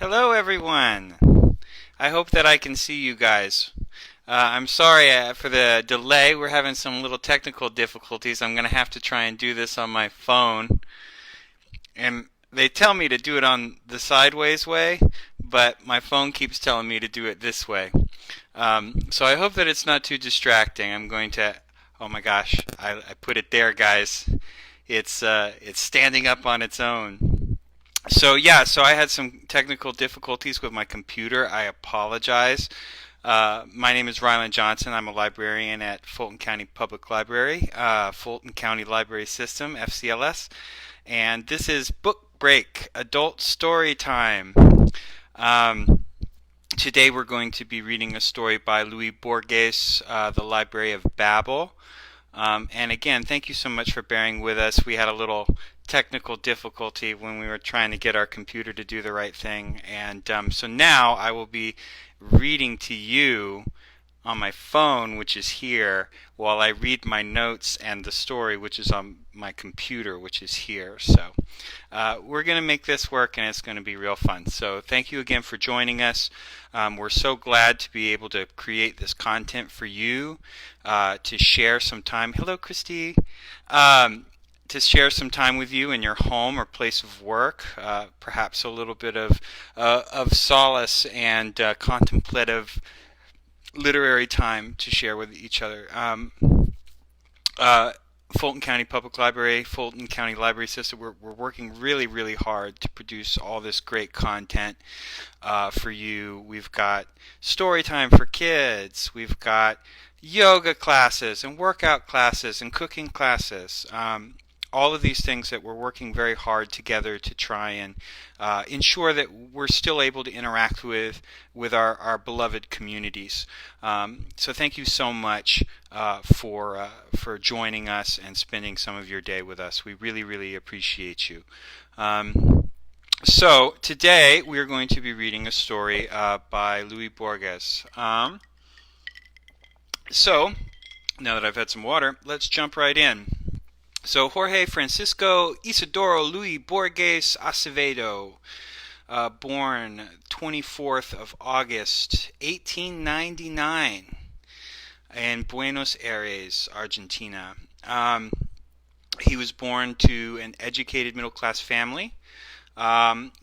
Hello, everyone. I hope that I can see you guys. I'm sorry for the delay. We're having some little technical difficulties. I'm going to have to try and do this on my phone. And they tell me to do it on the sideways way, but my phone keeps telling me to do it this way. So I hope that it's not too distracting. I'm going to. Oh my gosh, I put it there, guys. It's standing up on its own. So I had some technical difficulties with my computer. I apologize. My name is Ryland Johnson. I'm a librarian at Fulton County Public Library, Fulton County Library System, FCLS, and this is Book Break, Adult Story Time. Um, Today we're going to be reading a story by Louis Borges, The Library of Babel. And again, thank you so much for bearing with us. We had a little technical difficulty when we were trying to get our computer to do the right thing. And so now I will be reading to you on my phone, which is here, while I read my notes and the story, which is on my computer, which is here. So we're going to make this work, and it's going to be real fun. So thank you again for joining us. We're so glad to be able to create this content for you, to share some time. Hello, Christy. To share some time with you in your home or place of work, perhaps a little bit of solace and contemplative literary time to share with each other. Fulton County Public Library, Fulton County Library System, we're working really, really hard to produce all this great content for you. We've got story time for kids. We've got yoga classes and workout classes and cooking classes. All of these things that we're working very hard together to try and ensure that we're still able to interact with our beloved communities. So thank you so much for joining us and spending some of your day with us. We really, really appreciate you. So today we are going to be reading a story by Louis Borges. So now that I've had some water, let's jump right in. So Jorge Francisco Isidoro Luis Borges Acevedo, born 24th of August, 1899, in Buenos Aires, Argentina. He was born to an educated middle-class family.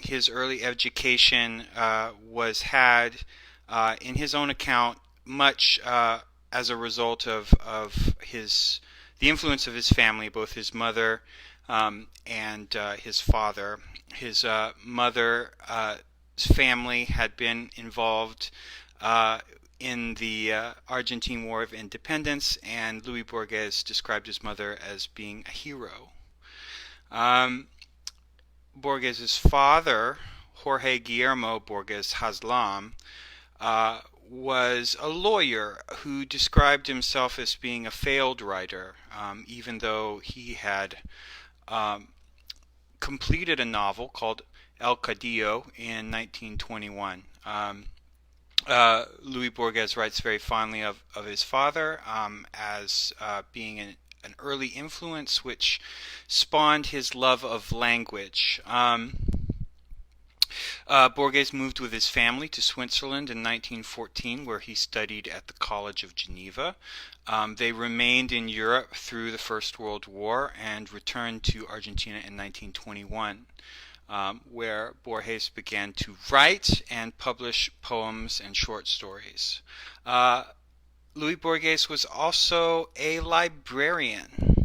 His early education was had, in his own account, much as a result of the influence of his family, both his mother and his father. His mother's family had been involved in the Argentine War of Independence, and Louis Borges described his mother as being a hero. Borges's father, Jorge Guillermo Borges Haslam, was a lawyer who described himself as being a failed writer, even though he had completed a novel called El Cadillo in 1921. Louis Borges writes very fondly of his father as being an early influence which spawned his love of language. Borges moved with his family to Switzerland in 1914, where he studied at the College of Geneva. They remained in Europe through the First World War and returned to Argentina in 1921, where Borges began to write and publish poems and short stories. Louis Borges was also a librarian.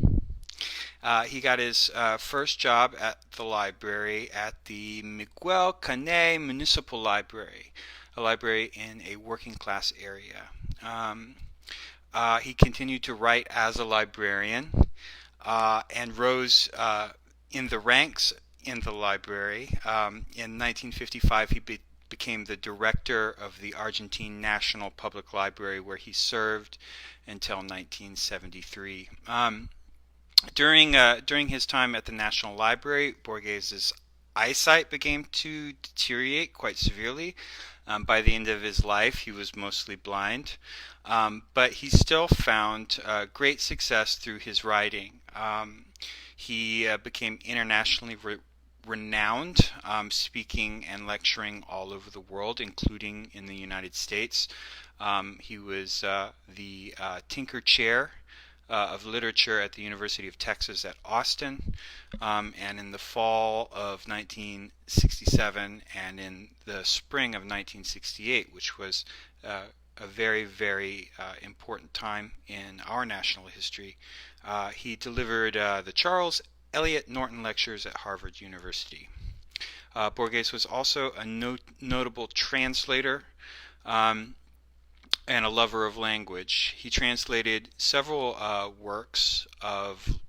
He got his first job at the library at the Miguel Canet Municipal Library, a library in a working class area. He continued to write as a librarian and rose in the ranks in the library. In 1955, he became the director of the Argentine National Public Library, where he served until 1973. During his time at the National Library, Borges's eyesight began to deteriorate quite severely. By the end of his life, he was mostly blind, but he still found great success through his writing. He became internationally renowned, speaking and lecturing all over the world, including in the United States. He was the Tinker Chair of Literature at the University of Texas at Austin, and in the fall of 1967 and in the spring of 1968, which was a very, very important time in our national history, he delivered the Charles Eliot Norton Lectures at Harvard University. Borges was also a notable translator and a lover of language. He translated several works of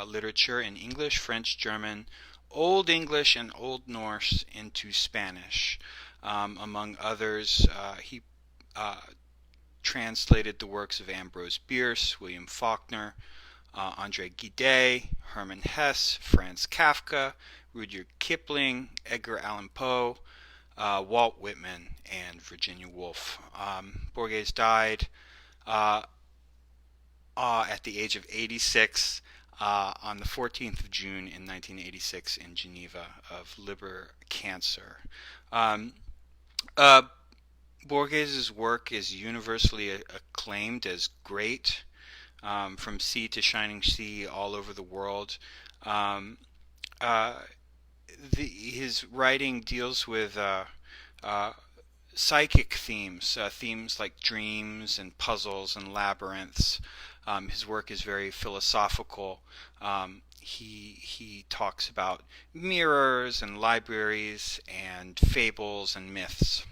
literature in English, French, German, Old English, and Old Norse into Spanish. Among others, he translated the works of Ambrose Bierce, William Faulkner, Andre Gide, Hermann Hesse, Franz Kafka, Rudyard Kipling, Edgar Allan Poe, Walt Whitman, and Virginia Woolf. Borges died at the age of 86 on the 14th of June in 1986 in Geneva of liver cancer. Borges's work is universally acclaimed as great, from sea to shining sea all over the world. His writing deals with psychic themes, themes like dreams and puzzles and labyrinths. His work is very philosophical. He talks about mirrors and libraries and fables and myths.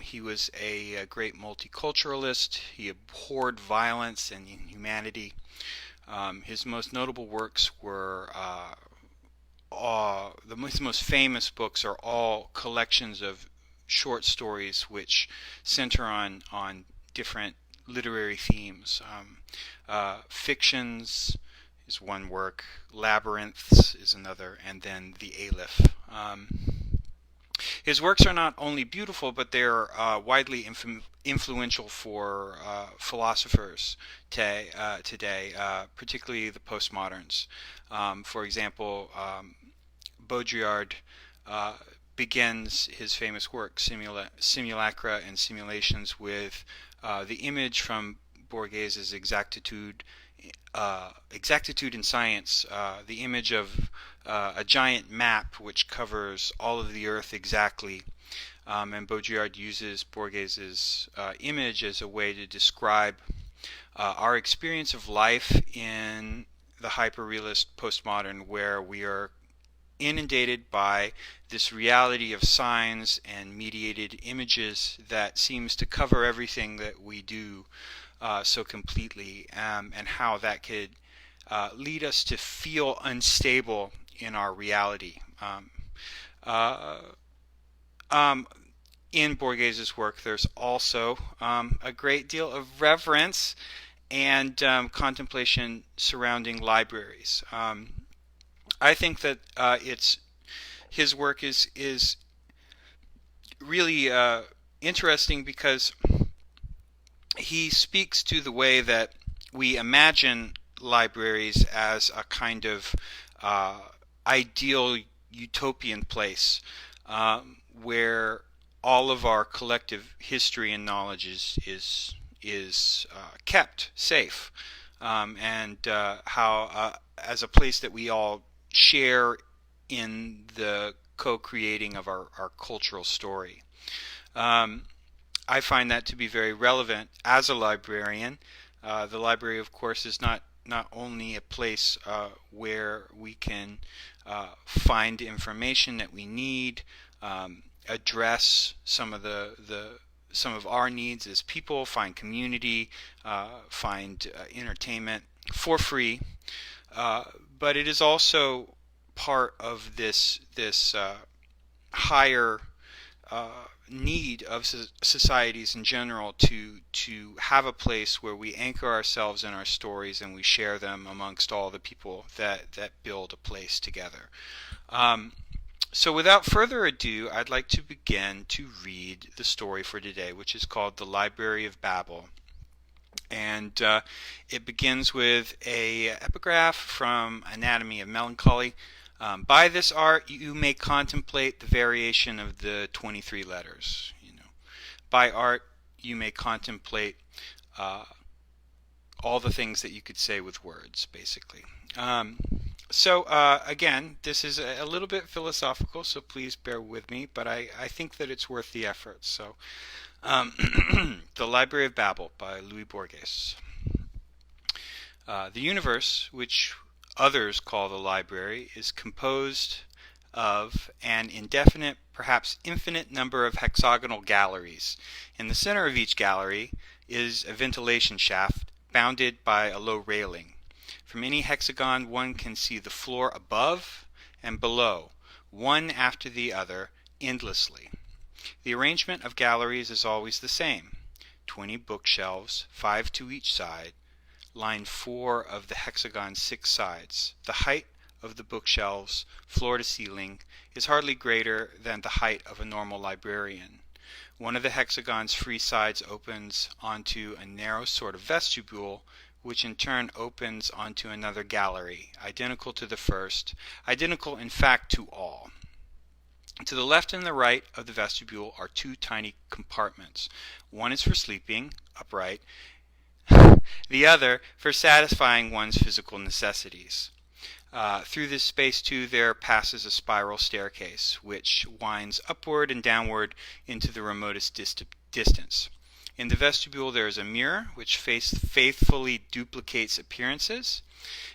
He was a great multiculturalist. He abhorred violence and inhumanity. His most notable works were his most famous books are all collections of short stories which center on different literary themes. Fictions is one work, Labyrinths is another, and then The Aleph. His works are not only beautiful, but they're widely influential for philosophers today, particularly the postmoderns. For example, Baudrillard begins his famous work, Simulacra and Simulations, with the image from Borges's Exactitude in Science, the image of a giant map which covers all of the Earth exactly. And Baudrillard uses Borges's image as a way to describe our experience of life in the hyperrealist postmodern, where we are inundated by this reality of signs and mediated images that seems to cover everything that we do so completely, and how that could lead us to feel unstable in our reality. In Borges's work, there's also a great deal of reverence and contemplation surrounding libraries. I think that his work is really interesting because he speaks to the way that we imagine libraries as a kind of ideal utopian place where all of our collective history and knowledge is kept safe, and how as a place that we all share in the co-creating of our cultural story. I find that to be very relevant as a librarian. The library, of course, is not only a place where we can find information that we need, address some of our needs as people, find community, find entertainment for free, but it is also part of this higher need of societies in general to have a place where we anchor ourselves in our stories and we share them amongst all the people that build a place together. So without further ado, I'd like to begin to read the story for today, which is called The Library of Babel. And it begins with a epigraph from Anatomy of Melancholy, By this art, you may contemplate the variation of the 23 letters. By art, you may contemplate all the things that you could say with words, basically. Again, this is a little bit philosophical, so please bear with me, but I think that it's worth the effort. So, The Library of Babel by Borges. The universe, which others call the library, is composed of an indefinite, perhaps infinite number of hexagonal galleries. In the center of each gallery is a ventilation shaft bounded by a low railing. From any hexagon one can see the floor above and below, one after the other, endlessly. The arrangement of galleries is always the same. 20 bookshelves, 5 to each side, line 4 of the hexagon's 6 sides. The height of the bookshelves, floor to ceiling, is hardly greater than the height of a normal librarian. One of the hexagon's free sides opens onto a narrow sort of vestibule, which in turn opens onto another gallery, identical to the first, identical in fact to all. To the left and the right of the vestibule are 2 tiny compartments. One is for sleeping, upright, the other for satisfying one's physical necessities. Through this space, too, there passes a spiral staircase, which winds upward and downward into the remotest distance. In the vestibule there is a mirror, which faithfully duplicates appearances.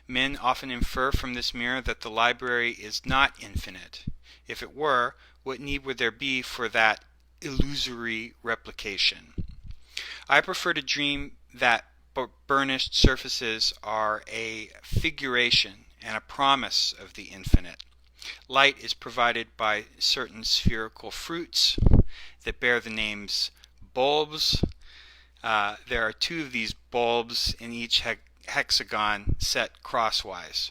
Men often infer from this mirror that the library is not infinite. If it were, what need would there be for that illusory replication? I prefer to dream that burnished surfaces are a figuration and a promise of the infinite. Light is provided by certain spherical fruits that bear the names bulbs. There are 2 of these bulbs in each hexagon set crosswise.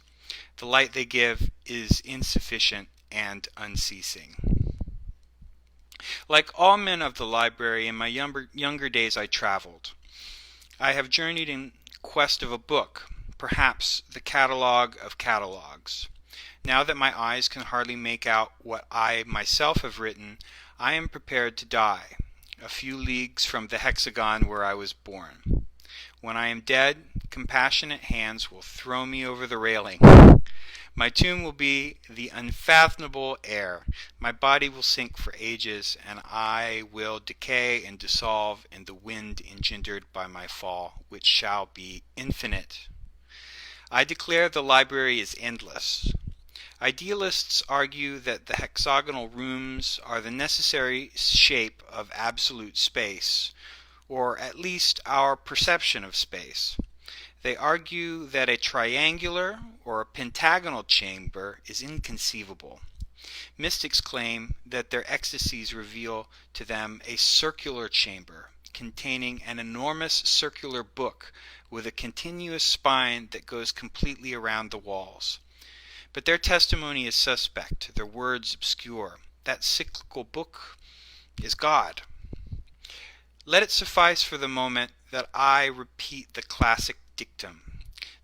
The light they give is insufficient and unceasing. Like all men of the library, in my younger days I traveled. I have journeyed in quest of a book, perhaps the catalogue of catalogues. Now that my eyes can hardly make out what I myself have written, I am prepared to die, a few leagues from the hexagon where I was born. When I am dead, compassionate hands will throw me over the railing. My tomb will be the unfathomable air. My body will sink for ages, and I will decay and dissolve in the wind engendered by my fall, which shall be infinite. I declare the library is endless. Idealists argue that the hexagonal rooms are the necessary shape of absolute space, or at least our perception of space. They argue that a triangular or a pentagonal chamber is inconceivable. Mystics claim that their ecstasies reveal to them a circular chamber containing an enormous circular book with a continuous spine that goes completely around the walls. But their testimony is suspect, their words obscure. That cyclical book is God. Let it suffice for the moment that I repeat the classic dictum.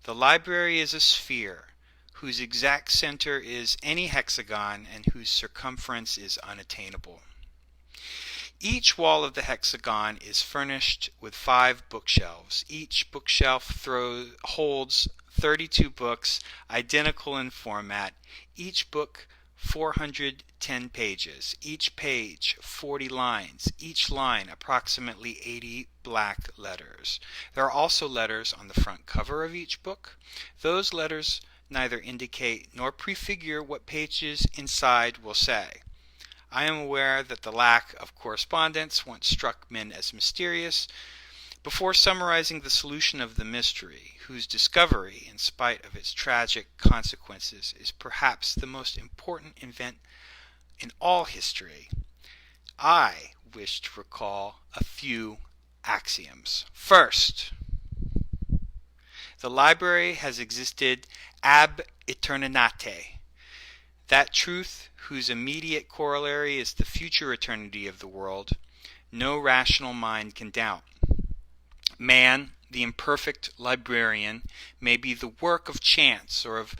The library is a sphere, whose exact center is any hexagon and whose circumference is unattainable. Each wall of the hexagon is furnished with 5 bookshelves. Each bookshelf holds 32 books, identical in format. Each book 410 pages, each page 40 lines, each line approximately 80 black letters. There are also letters on the front cover of each book. Those letters neither indicate nor prefigure what pages inside will say. I am aware that the lack of correspondence once struck men as mysterious. Before summarizing the solution of the mystery, whose discovery, in spite of its tragic consequences, is perhaps the most important event in all history, I wish to recall a few axioms. First, the library has existed ab aeternate. That truth, whose immediate corollary is the future eternity of the world, no rational mind can doubt. Man, the imperfect librarian, may be the work of chance or of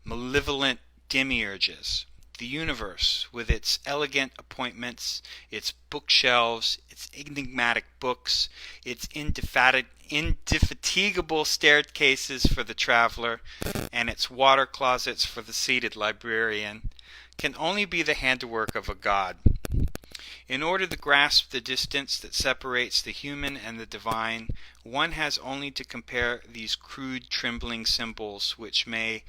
malevolent demiurges. The universe, with its elegant appointments, its bookshelves, its enigmatic books, its indefatigable staircases for the traveler, and its water closets for the seated librarian, can only be the handiwork of a god. In order to grasp the distance that separates the human and the divine, one has only to compare these crude, trembling symbols which my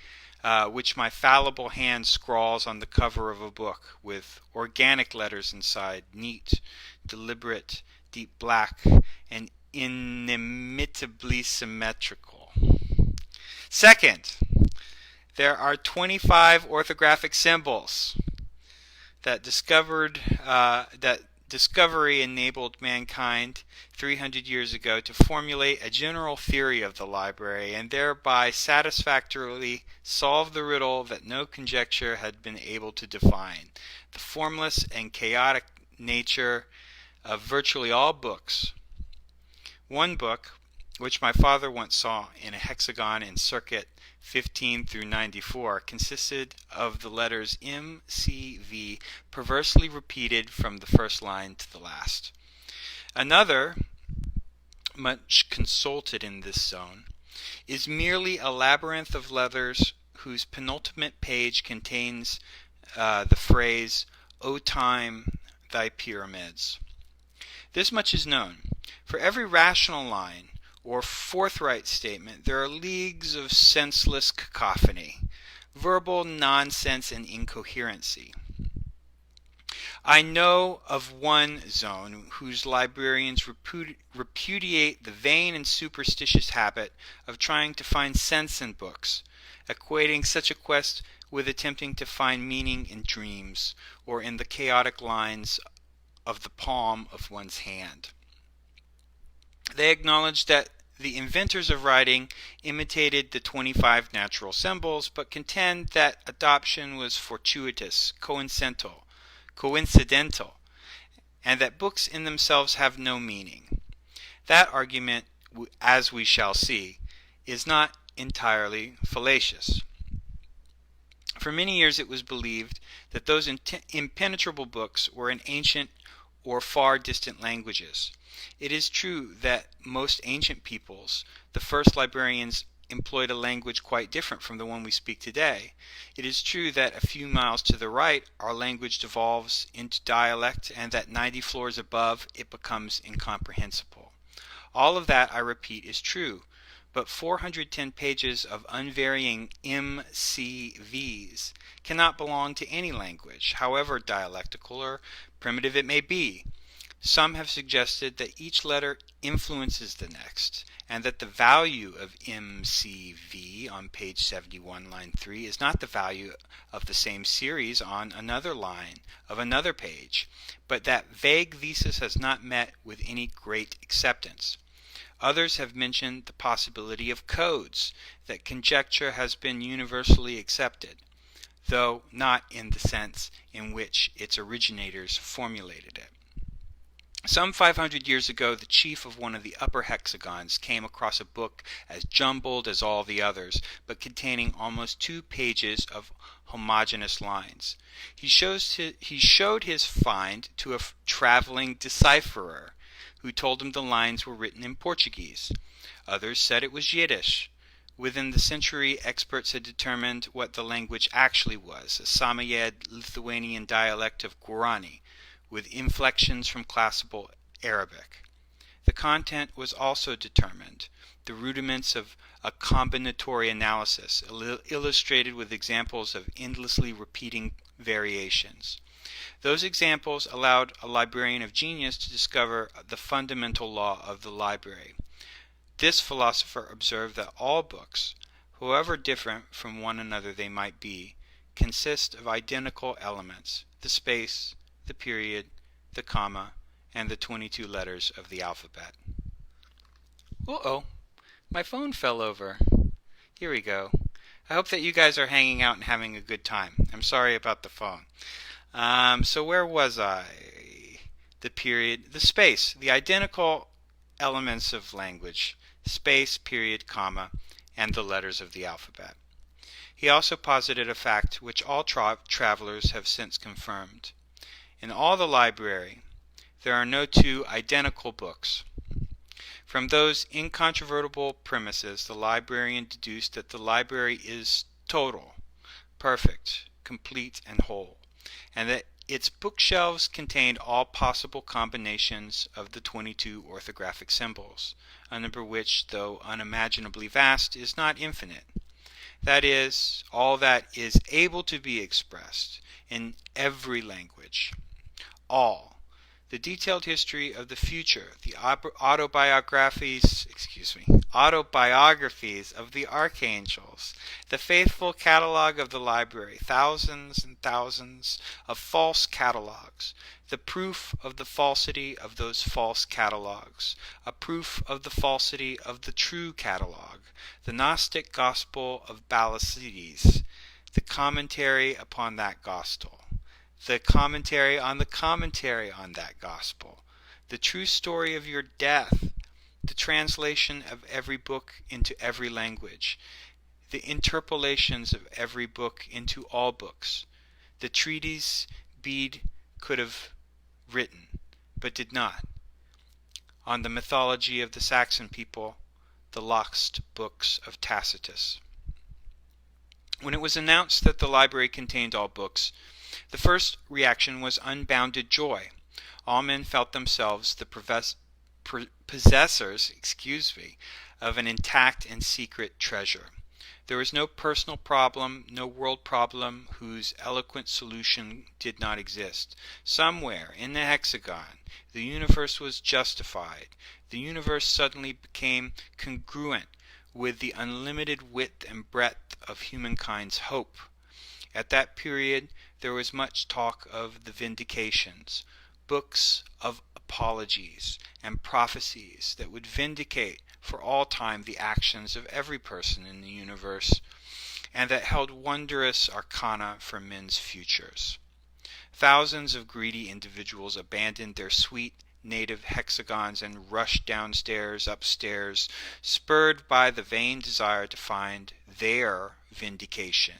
fallible hand scrawls on the cover of a book, with organic letters inside, neat, deliberate, deep black, and inimitably symmetrical. Second, there are 25 orthographic symbols that discovery enabled mankind 300 years ago to formulate a general theory of the library and thereby satisfactorily solve the riddle that no conjecture had been able to define: the formless and chaotic nature of virtually all books. One book, which my father once saw in a hexagon in circuit 15 through 94, consisted of the letters M, C, V, perversely repeated from the first line to the last. Another, much consulted in this zone, is merely a labyrinth of letters whose penultimate page contains the phrase, "O time, thy pyramids." This much is known. For every rational line or forthright statement, there are leagues of senseless cacophony, verbal nonsense and incoherency. I know of one zone whose librarians repudiate the vain and superstitious habit of trying to find sense in books, equating such a quest with attempting to find meaning in dreams or in the chaotic lines of the palm of one's hand. They acknowledge that the inventors of writing imitated the 25 natural symbols, but contend that adoption was fortuitous, coincidental, and that books in themselves have no meaning. That argument, as we shall see, is not entirely fallacious. For many years it was believed that those impenetrable books were in ancient or far distant languages. It is true that most ancient peoples, the first librarians, employed a language quite different from the one we speak today. It is true that a few miles to the right our language devolves into dialect, and that 90 floors above it becomes incomprehensible. All of that, I repeat, is true, but 410 pages of unvarying MCVs cannot belong to any language, however dialectical or primitive it may be. Some have suggested that each letter influences the next, and that the value of MCV on page 71, line 3, is not the value of the same series on another line of another page, but that vague thesis has not met with any great acceptance. Others have mentioned the possibility of codes, that conjecture has been universally accepted, though not in the sense in which its originators formulated it. Some 500 years ago, the chief of one of the upper hexagons came across a book as jumbled as all the others, but containing almost 2 pages of homogeneous lines. He showed his find to a traveling decipherer, who told him the lines were written in Portuguese. Others said it was Yiddish. Within the century, experts had determined what the language actually was, a Samoyed Lithuanian dialect of Guarani, with inflections from classical Arabic. The content was also determined, the rudiments of a combinatory analysis, illustrated with examples of endlessly repeating variations. Those examples allowed a librarian of genius to discover the fundamental law of the library. This philosopher observed that all books, however different from one another they might be, consist of identical elements: the space, the period, the comma, and the 22 letters of the alphabet. Uh-oh, my phone fell over. Here we go. I hope that you guys are hanging out and having a good time. I'm sorry about the phone. So where was I? The period, the space, the identical elements of language: space, period, comma, and the letters of the alphabet. He also posited a fact which all travelers have since confirmed. In all the library, there are no two identical books. From those incontrovertible premises, the librarian deduced that the library is total, perfect, complete, and whole, and that its bookshelves contained all possible combinations of the 22 orthographic symbols, a number which, though unimaginably vast, is not infinite. That is, all that is able to be expressed in every language. All. The detailed history of the future, the autobiographies of the archangels, the faithful catalog of the library, thousands and thousands of false catalogs, the proof of the falsity of those false catalogs, a proof of the falsity of the true catalog, the Gnostic gospel of Babel, the commentary upon that gospel, the commentary on that gospel, the true story of your death, the translation of every book into every language, the interpolations of every book into all books, the treatise Bede could have written, but did not, on the mythology of the Saxon people, the lost books of Tacitus. When it was announced that the library contained all books, the first reaction was unbounded joy. All men felt themselves the possessors of an intact and secret treasure. There was no personal problem, no world problem whose eloquent solution did not exist. Somewhere in the hexagon, the universe was justified. The universe suddenly became congruent with the unlimited width and breadth of humankind's hope. At that period, there was much talk of the vindications, books of apologies and prophecies that would vindicate for all time the actions of every person in the universe, and that held wondrous arcana for men's futures. Thousands of greedy individuals abandoned their sweet native hexagons and rushed downstairs, upstairs, spurred by the vain desire to find their vindication.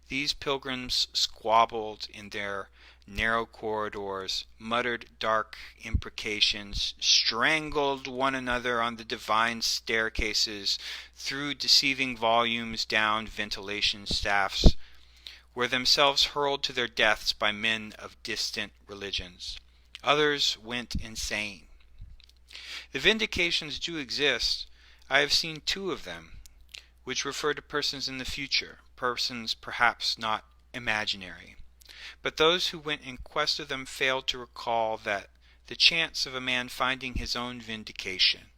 These pilgrims squabbled in their narrow corridors, muttered dark imprecations, strangled one another on the divine staircases, threw deceiving volumes down ventilation shafts, were themselves hurled to their deaths by men of distant religions. Others went insane. The vindications do exist. I have seen 2 of them, which refer to persons in the future, persons perhaps not imaginary. But those who went in quest of them failed to recall that the chance of a man finding his own vindication,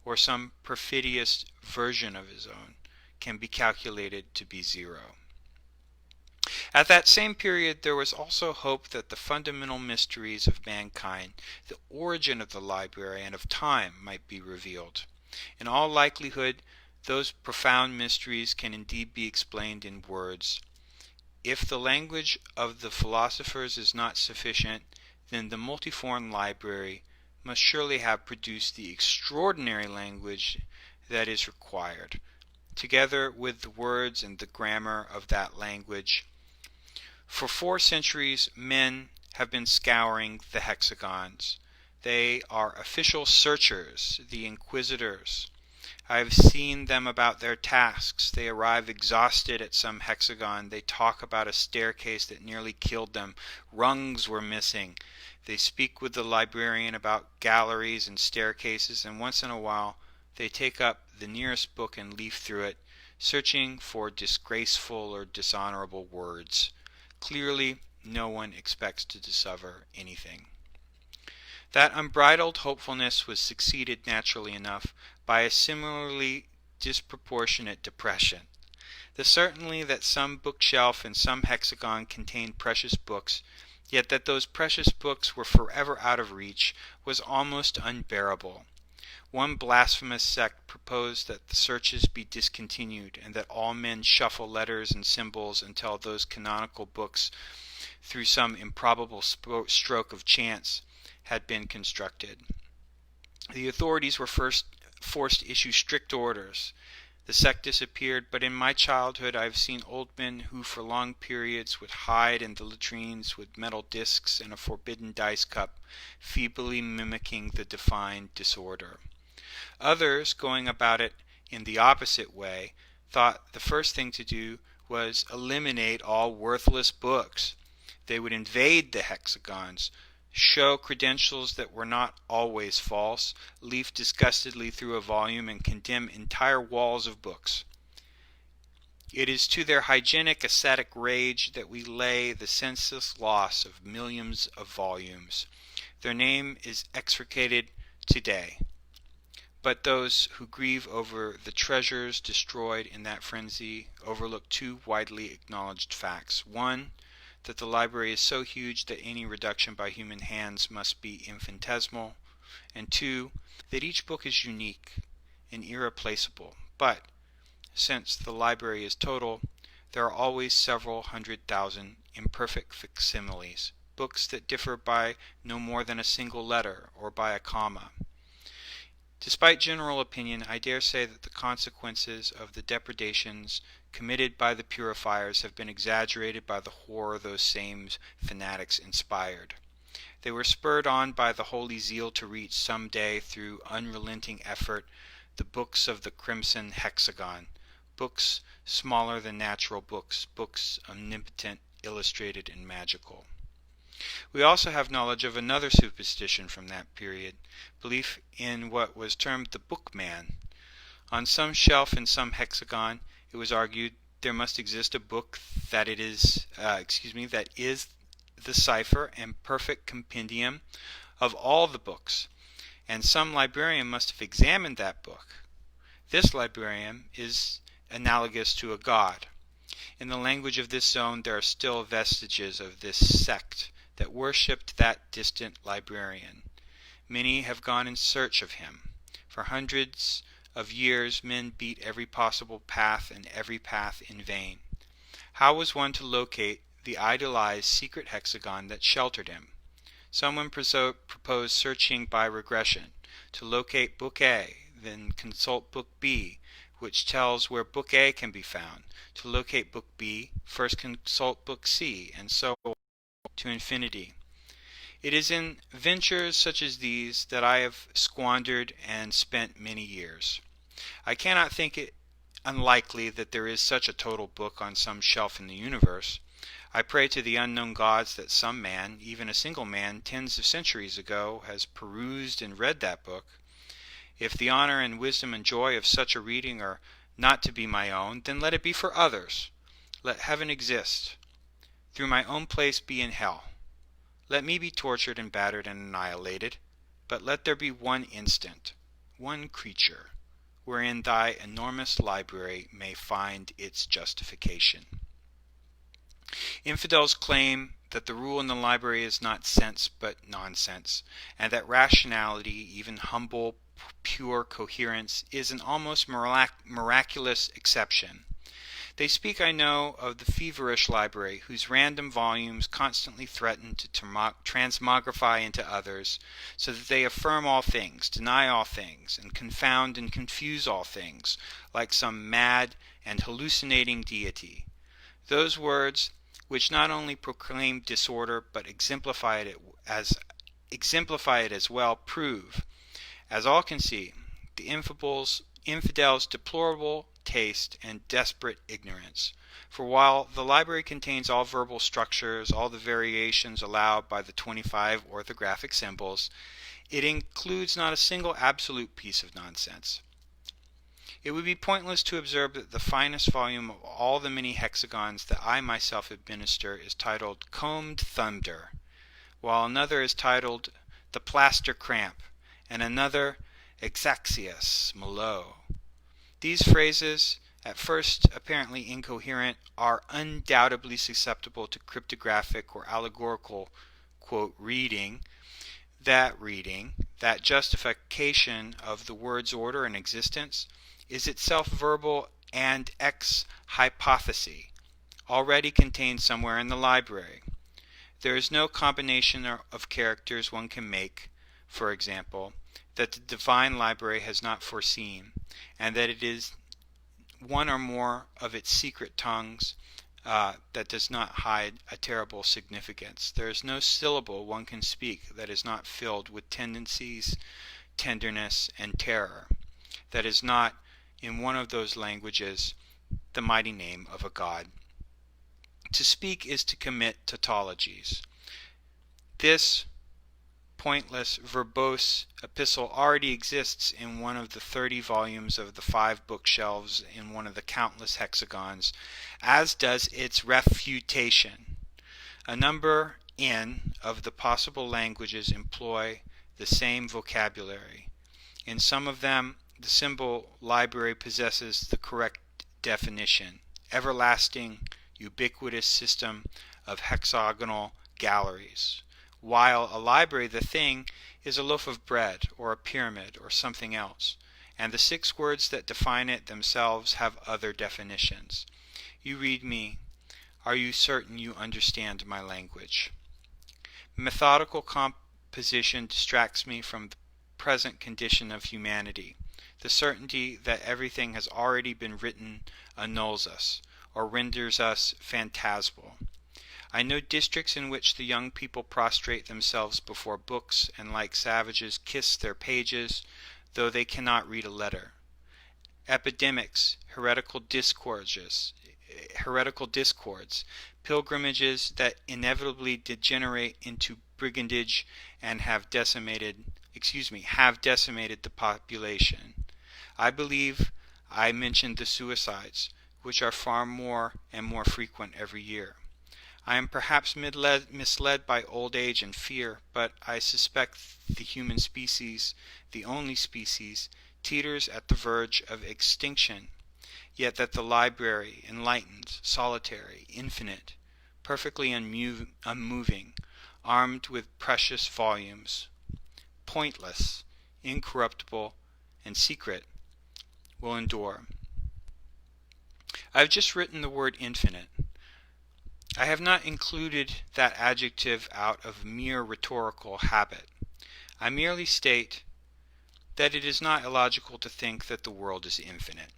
or some perfidious version of his own, can be calculated to be 0. At that same period there was also hope that the fundamental mysteries of mankind, the origin of the library and of time, might be revealed. In all likelihood, those profound mysteries can indeed be explained in words. If the language of the philosophers is not sufficient, then the multiform library must surely have produced the extraordinary language that is required, together with the words and the grammar of that language. For 4 centuries, men have been scouring the hexagons. They are official searchers, the inquisitors. I have seen them about their tasks. They arrive exhausted at some hexagon. They talk about a staircase that nearly killed them. Rungs were missing. They speak with the librarian about galleries and staircases, and once in a while they take up the nearest book and leaf through it, searching for disgraceful or dishonorable words. Clearly, no one expects to discover anything. That unbridled hopefulness was succeeded naturally enough by a similarly disproportionate depression. The certainty that some bookshelf and some hexagon contained precious books, yet that those precious books were forever out of reach, was almost unbearable. One blasphemous sect proposed that the searches be discontinued, and that all men shuffle letters and symbols until those canonical books, through some improbable stroke of chance, had been constructed. The authorities were first forced to issue strict orders. The sect disappeared, but in my childhood I have seen old men who for long periods would hide in the latrines with metal discs and a forbidden dice cup, feebly mimicking the defined disorder. Others, going about it in the opposite way, thought the first thing to do was eliminate all worthless books. They would invade the hexagons, show credentials that were not always false, leaf disgustedly through a volume, and condemn entire walls of books. It is to their hygienic ascetic rage that we lay the senseless loss of millions of volumes. Their name is execrated today. But those who grieve over the treasures destroyed in that frenzy overlook two widely acknowledged facts. One, that the library is so huge that any reduction by human hands must be infinitesimal, and two, that each book is unique and irreplaceable. But, since the library is total, there are always several 100,000 imperfect facsimiles, books that differ by no more than a single letter or by a comma. Despite general opinion, I dare say that the consequences of the depredations committed by the purifiers have been exaggerated by the horror those same fanatics inspired. They were spurred on by the holy zeal to reach some day through unrelenting effort the books of the crimson hexagon, books smaller than natural books, books omnipotent, illustrated, and magical. We also have knowledge of another superstition from that period, belief in what was termed the bookman. On some shelf in some hexagon, it was argued there must exist a book that is the cipher and perfect compendium of all the books, and some librarian must have examined that book. This librarian is analogous to a god. In the language of this zone, there are still vestiges of this sect that worshipped that distant librarian. Many have gone in search of him. For hundreds of years men beat every possible path and every path in vain. How was one to locate the idolized secret hexagon that sheltered him? Someone proposed searching by regression, to locate Book A, then consult Book B, which tells where Book A can be found. To locate Book B, first consult Book C, and so on to infinity. It is in ventures such as these that I have squandered and spent many years. I cannot think it unlikely that there is such a total book on some shelf in the universe. I pray to the unknown gods that some man, even a single man, tens of centuries ago, has perused and read that book. If the honor and wisdom and joy of such a reading are not to be my own, then let it be for others. Let heaven exist. Through my own place be in hell. Let me be tortured and battered and annihilated, but let there be one instant, one creature, wherein thy enormous library may find its justification. Infidels claim that the rule in the library is not sense but nonsense, and that rationality, even humble, pure coherence, is an almost miraculous exception. They speak, I know, of the feverish library, whose random volumes constantly threaten to transmogrify into others, so that they affirm all things, deny all things, and confound and confuse all things, like some mad and hallucinating deity. Those words, which not only proclaim disorder, but exemplify it as well, prove, as all can see, the infidels' deplorable taste and desperate ignorance. For while the library contains all verbal structures, all the variations allowed by the 25 orthographic symbols, it includes not a single absolute piece of nonsense. It would be pointless to observe that the finest volume of all the many hexagons that I myself administer is titled Combed Thunder, while another is titled The Plaster Cramp, and another Exaxias Malo. These phrases, at first apparently incoherent, are undoubtedly susceptible to cryptographic or allegorical, quote, reading, that justification of the word's order and existence, is itself verbal and ex hypothesi, already contained somewhere in the library. There is no combination of characters one can make, for example, that the divine library has not foreseen, and that it is one or more of its secret tongues that does not hide a terrible significance. There is no syllable one can speak that is not filled with tendencies, tenderness, and terror, that is not, in one of those languages, the mighty name of a god. To speak is to commit tautologies. This pointless, verbose epistle already exists in one of the 30 volumes of the 5 bookshelves in one of the countless hexagons, as does its refutation. A number n of the possible languages employ the same vocabulary. In some of them, the symbol library possesses the correct definition: everlasting, ubiquitous system of hexagonal galleries, while a library, the thing, is a loaf of bread or a pyramid or something else, and the 6 words that define it themselves have other definitions. You read me. Are you certain you understand my language? Methodical composition distracts me from the present condition of humanity. The certainty that everything has already been written annuls us, or renders us phantasmal. I know districts in which the young people prostrate themselves before books and like savages kiss their pages, though they cannot read a letter. Epidemics, heretical discords, pilgrimages that inevitably degenerate into brigandage and have decimated the population. I believe I mentioned the suicides, which are far more and more frequent every year. I am perhaps misled by old age and fear, but I suspect the human species, the only species, teeters at the verge of extinction, yet that the library, enlightened, solitary, infinite, perfectly unmoving, armed with precious volumes, pointless, incorruptible, and secret, will endure. I have just written the word infinite. I have not included that adjective out of mere rhetorical habit. I merely state that it is not illogical to think that the world is infinite.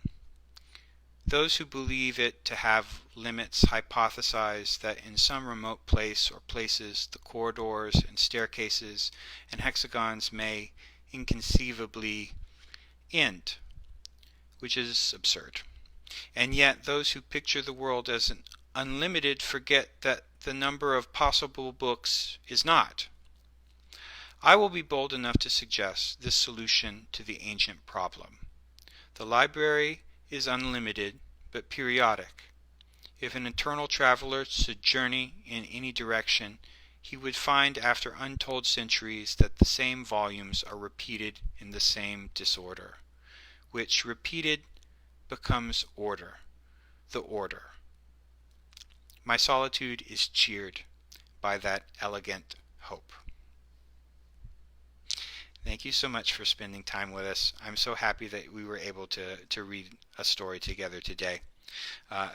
Those who believe it to have limits hypothesize that in some remote place or places the corridors and staircases and hexagons may inconceivably end, which is absurd. And yet those who picture the world as an unlimited forget that the number of possible books is not. I will be bold enough to suggest this solution to the ancient problem. The library is unlimited, but periodic. If an eternal traveler should journey in any direction, he would find after untold centuries that the same volumes are repeated in the same disorder, which repeated becomes order, the order. My solitude is cheered by that elegant hope. Thank you so much for spending time with us. I'm so happy that we were able to read a story together today.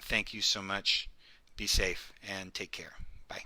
Thank you so much. Be safe and take care. Bye.